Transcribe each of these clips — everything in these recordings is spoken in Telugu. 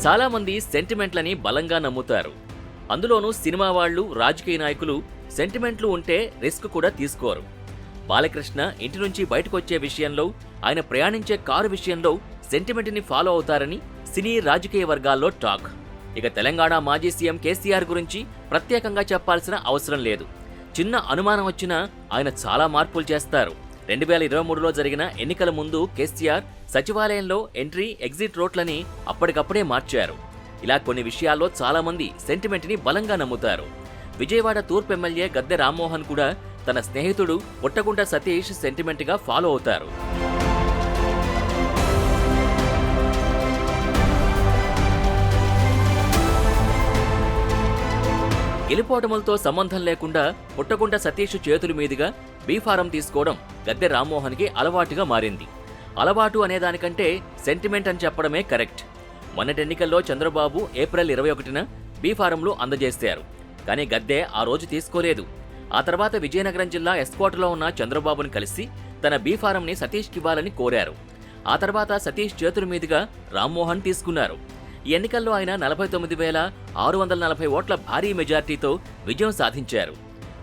చాలామంది సెంటిమెంట్లని బలంగా నమ్ముతారు. అందులోనూ సినిమా వాళ్ళు, రాజకీయ నాయకులు సెంటిమెంట్లు ఉంటే రిస్క్ కూడా తీసుకోరు. బాలకృష్ణ ఇంటి నుంచి బయటకొచ్చే విషయంలో, ఆయన ప్రయాణించే కారు విషయంలో సెంటిమెంట్ని ఫాలో అవుతారని సినీ రాజకీయ వర్గాల్లో టాక్. ఇక తెలంగాణ మాజీ సీఎం కేసీఆర్ గురించి ప్రత్యేకంగా చెప్పాల్సిన అవసరం లేదు. చిన్న అనుమానం వచ్చినా ఆయన చాలా మార్పులు చేస్తారు. 2023లో జరిగిన ఎన్నికల ముందు కేసీఆర్ సచివాలయంలో ఎంట్రీ, ఎగ్జిట్ రోడ్లని అప్పటికప్పుడే మార్చారు. ఇలా కొన్ని విషయాల్లో చాలామంది సెంటిమెంట్ని బలంగా నమ్ముతారు. విజయవాడ తూర్పు ఎమ్మెల్యే గద్దె రామ్మోహన్ కూడా తన స్నేహితుడు పుట్టగుంట సతీష్ సెంటిమెంట్గా ఫాలో అవుతారు. గెలుపోటములతో సంబంధం లేకుండా పుట్టగుంట సతీష్ చేతుల మీదుగా బీఫారం తీసుకోవడం గద్దె రామ్మోహన్కి అలవాటుగా మారింది. అలవాటు అనేదానికంటే సెంటిమెంట్ అని చెప్పడమే కరెక్ట్. మొన్నటి ఎన్నికల్లో చంద్రబాబు ఏప్రిల్ 21న బీఫారంలు అందజేశారు. కానీ గద్దె ఆ రోజు తీసుకోలేదు. ఆ తర్వాత విజయనగరం జిల్లా ఎస్కోటలో ఉన్న చంద్రబాబుని కలిసి తన బీఫారంని సతీష్కి ఇవ్వాలని కోరారు. ఆ తర్వాత సతీష్ చేతుల మీదుగా రామ్మోహన్ తీసుకున్నారు. ఈ ఎన్నికల్లో ఆయన 49,640 ఓట్ల భారీ మెజార్టీతో విజయం సాధించారు.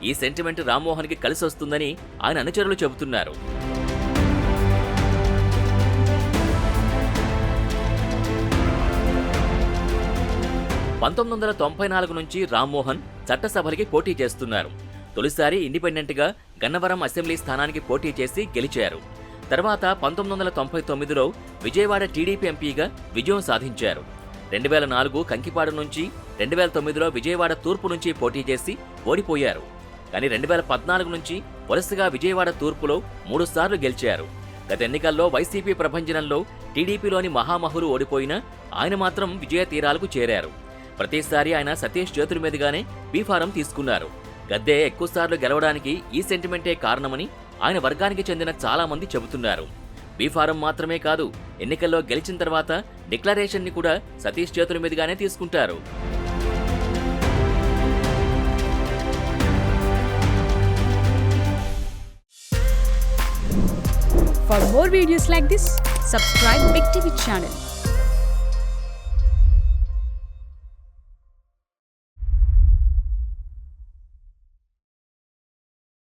ఈ సెంటిమెంట్ రామ్మోహన్కి కలిసొస్తుందని ఆయన అనుచరులు చెబుతున్నారు. (1994) నుంచి రామ్మోహన్ చట్టసభలకి పోటీ చేస్తున్నారు. తొలిసారి ఇండిపెండెంట్గా గన్నవరం అసెంబ్లీ స్థానానికి పోటీ చేసి గెలిచారు. తర్వాత 1999లో విజయవాడ టీడీపీ ఎంపీగా విజయం సాధించారు. 2004 కంకిపాడు నుంచి, 2009లో విజయవాడ తూర్పు నుంచి పోటీ చేసి ఓడిపోయారు. కానీ 2014 నుంచి వరుసగా విజయవాడ తూర్పులో 3 సార్లు గెలిచారు. గత ఎన్నికల్లో వైసీపీ ప్రభంజనంలో టీడీపీలోని మహామహులు ఓడిపోయినా ఆయన మాత్రం విజయ తీరాలకు చేరారు. ప్రతిసారి ఆయన సతీష్ చేతుల మీదుగానే బీఫారం తీసుకున్నారు. గద్దె ఎక్కువసార్లు గెలవడానికి ఈ సెంటిమెంటే కారణమని ఆయన వర్గానికి చెందిన చాలా మంది చెబుతున్నారు. బీఫారం మాత్రమే కాదు, ఎన్నికల్లో గెలిచిన తర్వాత డిక్లరేషన్ని కూడా సతీష్ చేతుల మీదుగానే తీసుకుంటారు. For more videos like this, subscribe Big TV channel.